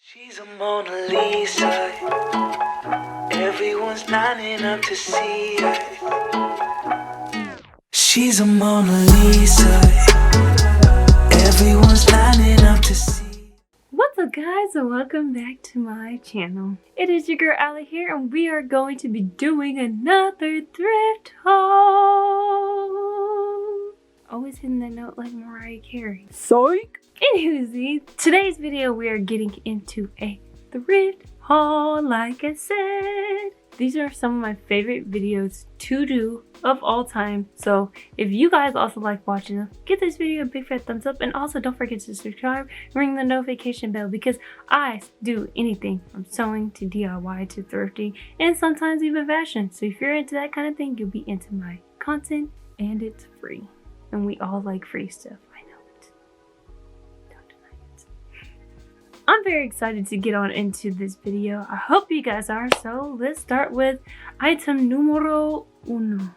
She's a Mona Lisa. Everyone's lining up to see her. She's a Mona Lisa. Everyone's lining up to see. What's up, guys, and welcome back to my channel. It is your girl Ali here, and we are going to be doing another thrift haul. Always hitting that note like Mariah Carey. Psych! Anywho, today's video we are getting into a thrift haul. Like I said, these are some of my favorite videos to do of all time. So if you guys also like watching them, give this video a big fat thumbs up, and also don't forget to subscribe, ring the notification bell, because I do anything from sewing to DIY to thrifting and sometimes even fashion. So if you're into that kind of thing, you'll be into my content, and it's free. And we all like free stuff. I'm very excited to get on into this video. I hope you guys are. So let's start with item numero uno.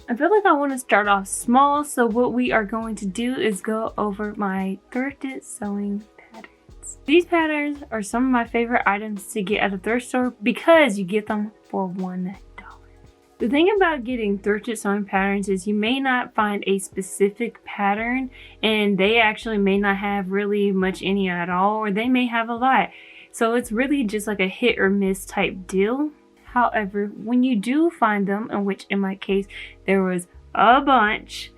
I feel like I want to start off small, so what we are going to do is go over my thrifted sewing patterns. These patterns are some of my favorite items to get at a thrift store because you get them for $1. The thing about getting thrifted sewing patterns is you may not find a specific pattern, and they actually may not have really much any at all, or they may have a lot. So it's really just like a hit or miss type deal. However, when you do find them, in which in my case there was a bunch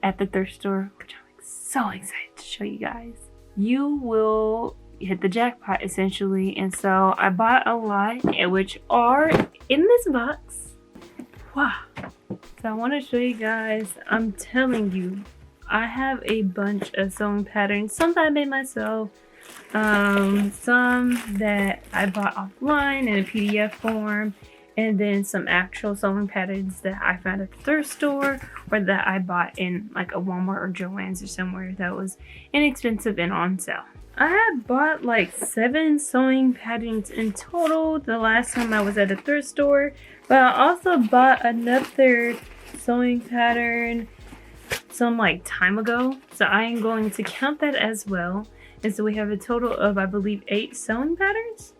at the thrift store, which I'm so excited to show you guys, you will hit the jackpot essentially. And so I bought a lot, which are in this box. Wow. So I want to show you guys, I'm telling you, I have a bunch of sewing patterns, some that I made myself, some that I bought offline in a PDF form, and then some actual sewing patterns that I found at the thrift store or that I bought in like a Walmart or Joann's or somewhere that was inexpensive and on sale. I had bought like 7 sewing patterns in total the last time I was at a thrift store, but I also bought another sewing pattern some like time ago, so I am going to count that as well. And so we have a total of, I believe, 8 sewing patterns.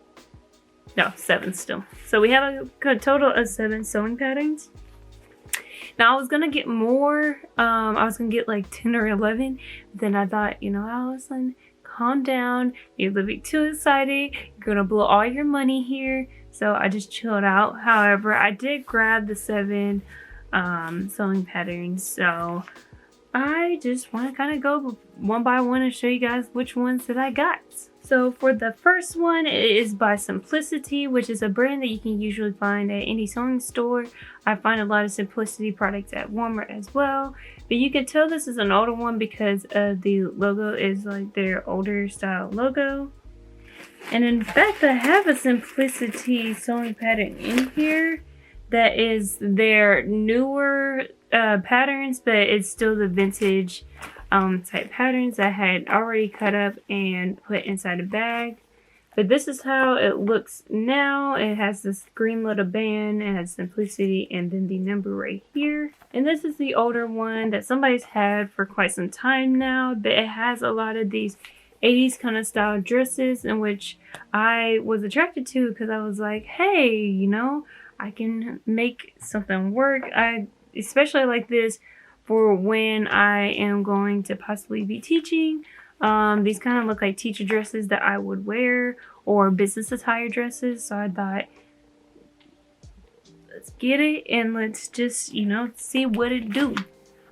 No, 7 still. So we have a total of 7 sewing patterns. Now I was gonna get more. I was gonna get like 10 or 11, but then I thought, you know, Allison, calm down. You're a little bit too excited. You're gonna blow all your money here. So I just chilled out. However, I did grab the 7 sewing patterns. So I just want to kind of go one by one and show you guys which ones that I got. So for the first one, it is by Simplicity, which is a brand that you can usually find at any sewing store. I find a lot of Simplicity products at Walmart as well. But you can tell this is an older one because the logo is like their older style logo. And in fact, I have a Simplicity sewing pattern in here that is their newer patterns, but it's still the vintage type patterns I had already cut up and put inside a bag. But this is how it looks now. It has this green little band, it has Simplicity, and then the number right here. And this is the older one that somebody's had for quite some time now, but it has a lot of these 80s kind of style dresses, in which I was attracted to because I was like, hey, you know, I can make something work. I especially like this for when I am going to possibly be teaching. These kind of look like teacher dresses that I would wear, or business attire dresses. So I thought, let's get it and let's just, you know, see what it do.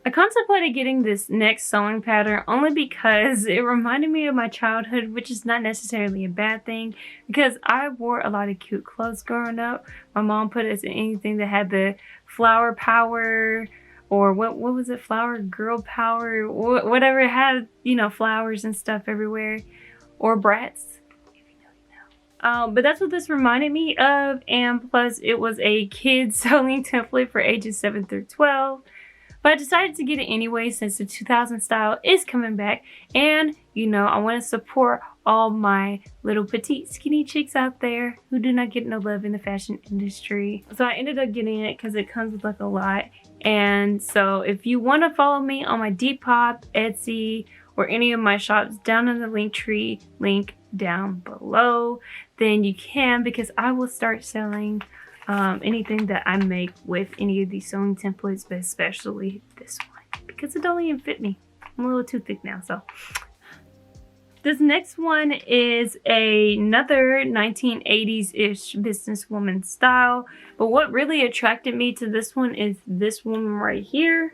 I contemplated getting this next sewing pattern only because it reminded me of my childhood, which is not necessarily a bad thing because I wore a lot of cute clothes growing up. My mom put us in anything that had the flower power, or what was it, flower girl power, whatever it had, you know, flowers and stuff everywhere, or Bratz, if you know, you know. But that's what this reminded me of, and plus it was a kid's sewing template for ages 7 through 12. But I decided to get it anyway since the 2000 style is coming back, and you know, I want to support all my little petite skinny chicks out there who do not get no love in the fashion industry. So I ended up getting it because it comes with like a lot. And so if you want to follow me on my Depop, Etsy, or any of my shops, down in the link tree link down below, then you can, because I will start selling anything that I make with any of these sewing templates, but especially this one because it don't even fit me. I'm a little too thick now. So this next one is another 1980s-ish businesswoman style, but what really attracted me to this one is this woman right here.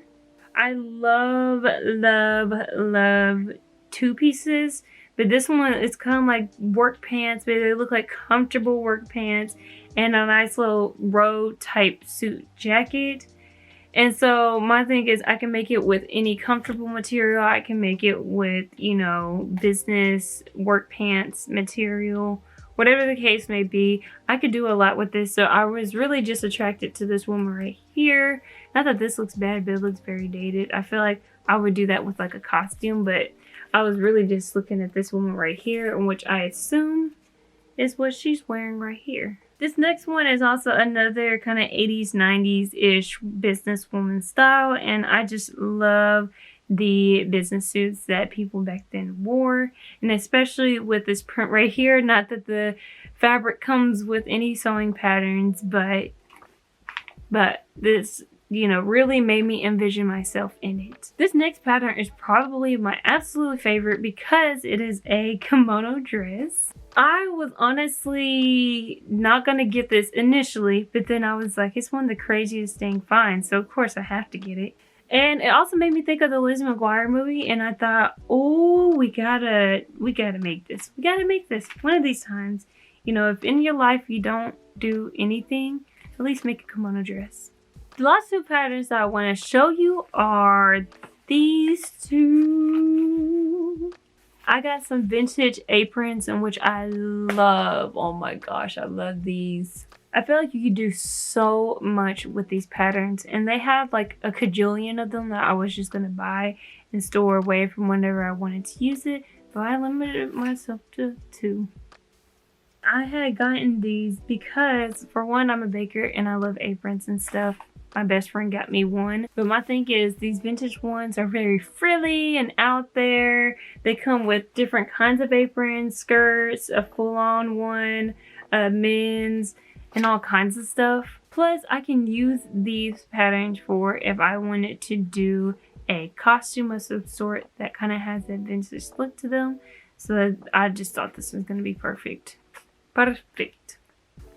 I love, love, love two pieces, but this one is kind of like work pants, but they look like comfortable work pants and a nice little row type suit jacket. And so my thing is I can make it with any comfortable material. I can make it with, you know, business work pants material, whatever the case may be. I could do a lot with this. So I was really just attracted to this woman right here. Not that this looks bad, but it looks very dated. I feel like I would do that with like a costume, but I was really just looking at this woman right here, which I assume is what she's wearing right here. This next one is also another kind of 80s, 90s-ish businesswoman style, and I just love the business suits that people back then wore, and especially with this print right here. Not that the fabric comes with any sewing patterns, but this, you know, really made me envision myself in it. This next pattern is probably my absolute favorite because it is a kimono dress. I was honestly not gonna get this initially, but then I was like, it's one of the craziest dang finds, so of course I have to get it. And it also made me think of the Lizzie McGuire movie, and I thought, oh, we gotta make this. We gotta make this one of these times. You know, if in your life you don't do anything, at least make a kimono dress. The last two patterns that I want to show you are these two. I got some vintage aprons in which I love. Oh my gosh, I love these. I feel like you could do so much with these patterns, and they have like a cajillion of them that I was just gonna buy and store away from whenever I wanted to use it, but I limited myself to 2. I had gotten these because, for one, I'm a baker and I love aprons and stuff. My best friend got me one, but my thing is these vintage ones are very frilly and out there. They come with different kinds of aprons, skirts, a full-on one, men's, and all kinds of stuff. Plus, I can use these patterns for if I wanted to do a costume of some sort that kind of has that vintage look to them. So I just thought this was going to be perfect. Perfect.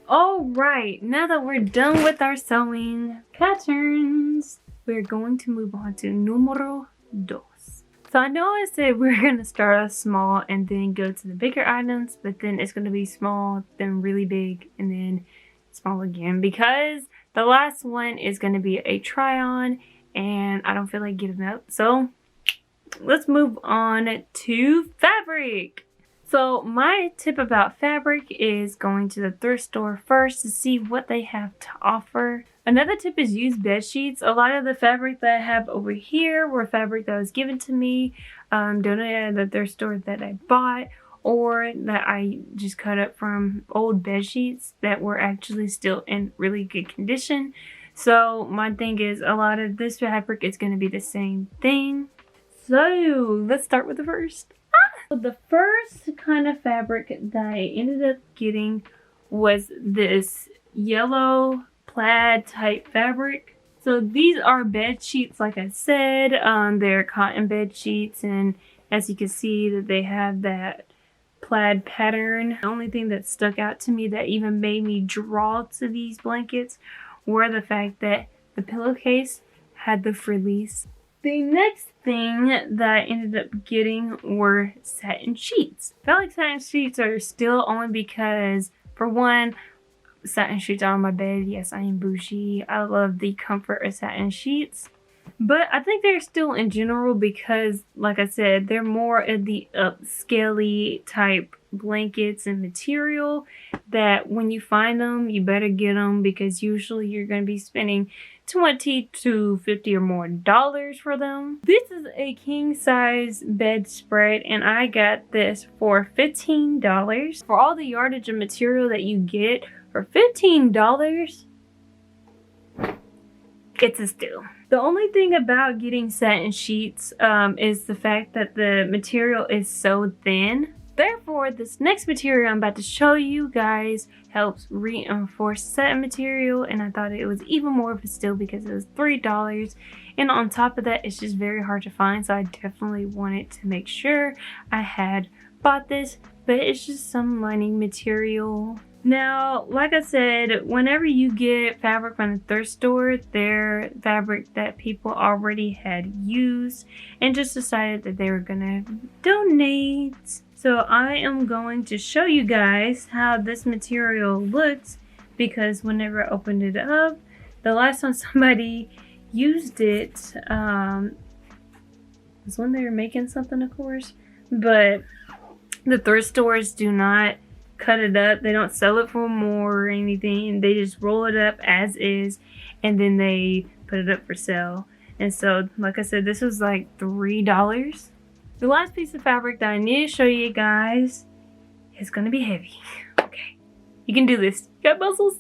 Alright, now that we're done with our sewing patterns, we're going to move on to numero dos. So I know I said we're going to start off small and then go to the bigger items, but then it's going to be small, then really big, and then small again, because the last one is going to be a try-on, and I don't feel like getting up. So let's move on to fabric. So my tip about fabric is going to the thrift store first to see what they have to offer. Another tip is use bed sheets. A lot of the fabric that I have over here were fabric that was given to me, donated at the thrift store that I bought, or that I just cut up from old bed sheets that were actually still in really good condition. So my thing is, a lot of this fabric is going to be the same thing. So let's start with the first. So the first kind of fabric that I ended up getting was this yellow plaid type fabric. So these are bed sheets, like I said. They're cotton bed sheets, and as you can see that they have that plaid pattern. The only thing that stuck out to me that even made me draw to these blankets were the fact that the pillowcase had the frillies. The next thing that I ended up getting were satin sheets. I felt like satin sheets are still only because, for one, satin sheets are on my bed. Yes, I am bougie. I love the comfort of satin sheets. But I think they're still in general because, like I said, they're more of the upscale type blankets and material that when you find them, you better get them, because usually you're going to be spending $20 to $50 or more for them. This is a king size bedspread, and I got this for $15. For all the yardage of material that you get for $15, it's a steal. The only thing about getting satin sheets is the fact that the material is so thin. Therefore, this next material I'm about to show you guys helps reinforce satin material, and I thought it was even more of a steal because it was $3. And on top of that, it's just very hard to find, so I definitely wanted to make sure I had bought this. But it's just some lining material. Now, like I said, whenever you get fabric from the thrift store, they're fabric that people already had used and just decided that they were gonna donate. So I am going to show you guys how this material looks, because whenever I opened it up, the last time somebody used it was when they were making something, of course. But the thrift stores do not cut it up. They don't sell it for more or anything. They just roll it up as is, and then they put it up for sale. And so, like I said, this was like $3. The last piece of fabric that I need to show you guys is gonna be heavy. Okay, you can do this. You got muscles?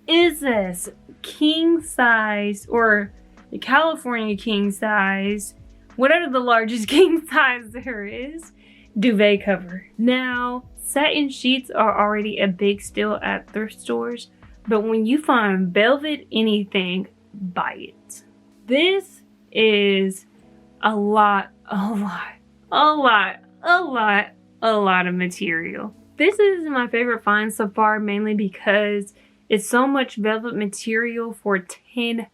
Is this king size, or the California king size, whatever the largest king size there is, duvet cover. Now, satin sheets are already a big steal at thrift stores, but when you find velvet anything, buy it. This is a lot of material. This is my favorite find so far, mainly because it's so much velvet material for $10.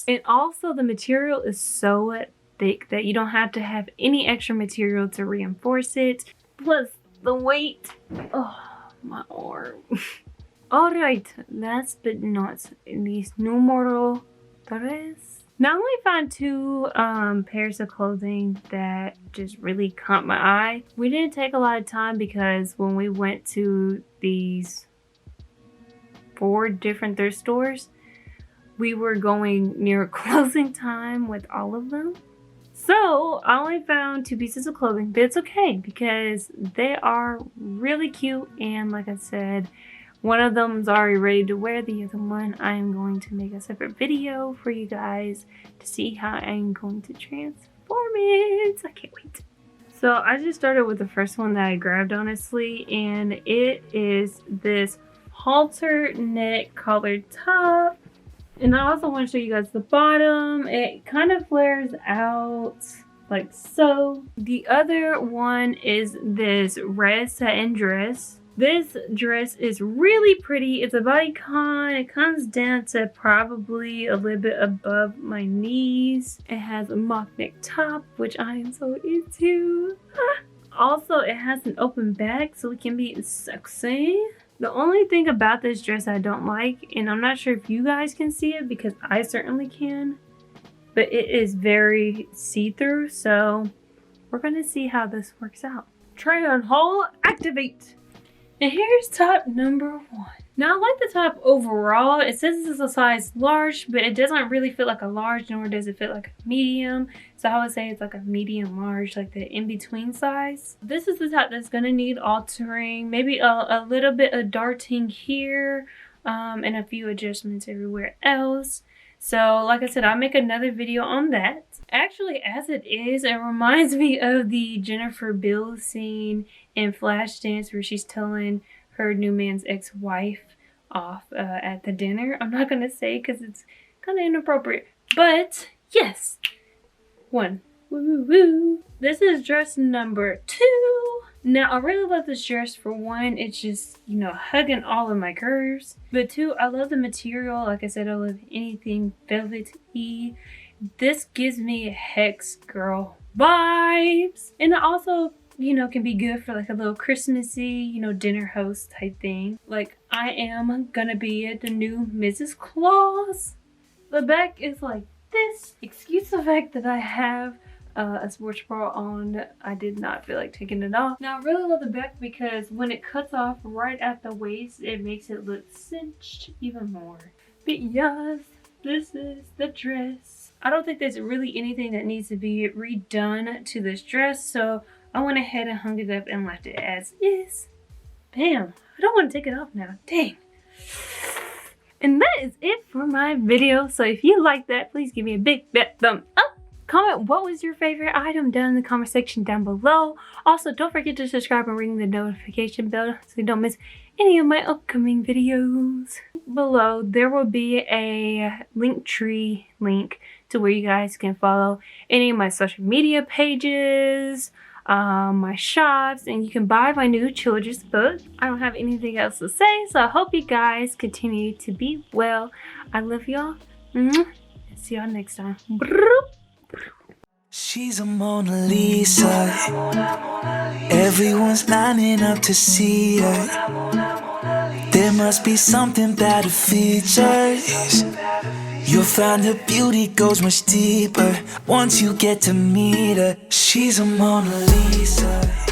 And also the material is so thick that you don't have to have any extra material to reinforce it. Plus the weight. Oh, my arm. Alright, last but not least, numero 3. Now I only found 2 pairs of clothing that just really caught my eye. We didn't take a lot of time because when we went to these 4 different thrift stores, we were going near closing time with all of them. So I only found 2 pieces of clothing, but it's okay because they are really cute. And like I said, one of them is already ready to wear. The other one, I am going to make a separate video for you guys to see how I'm going to transform it. I can't wait. So I just started with the first one that I grabbed, honestly, and it is this halter neck collared top. And I also want to show you guys the bottom. It kind of flares out like so. The other one is this red satin dress. This dress is really pretty. It's a bodycon. It comes down to probably a little bit above my knees. It has a mock neck top, which I am so into. Also, it has an open back so it can be sexy. The only thing about this dress I don't like, and I'm not sure if you guys can see it because I certainly can, but it is very see-through, so we're gonna see how this works out. Try on haul, activate. And here's top number 1. Now, I like the top overall. It says it's a size large, but it doesn't really fit like a large, nor does it fit like a medium. So I would say it's like a medium large, like the in-between size. This is the top that's gonna need altering. Maybe a little bit of darting here, and a few adjustments everywhere else. So like I said, I'll make another video on that. Actually, as it is, it reminds me of the Jennifer Beal scene in Flashdance where she's telling her new man's ex-wife off at the dinner. I'm not gonna say because it's kind of inappropriate, but yes, 1. Woo woo. This is dress number 2. Now, I really love this dress. For 1, it's just, you know, hugging all of my curves. But 2, I love the material. Like I said, I love anything velvet-y. This gives me Hex Girl vibes. And it also, you know, can be good for like a little Christmassy, you know, dinner host type thing. Like, I am gonna be the new Mrs. Claus. The back is like this. Excuse the fact that I have a sports bra on. I did not feel like taking it off. Now, I really love the back because when it cuts off right at the waist, it makes it look cinched even more. But yes, this is the dress. I don't think there's really anything that needs to be redone to this dress, so I went ahead and hung it up and left it as is. Bam! I don't want to take it off now. Dang. And that is it for my video. So if you like that, please give me a big fat thumb up. Comment what was your favorite item down in the comment section down below. Also, don't forget to subscribe and ring the notification bell so you don't miss any of my upcoming videos. Below, there will be a Linktree link to where you guys can follow any of my social media pages, my shops, and you can buy my new children's book. I don't have anything else to say, so I hope you guys continue to be well. I love y'all. See y'all next time. She's a Mona Lisa. Everyone's lining up to see her. There must be something about her features. You'll find her beauty goes much deeper once you get to meet her. She's a Mona Lisa.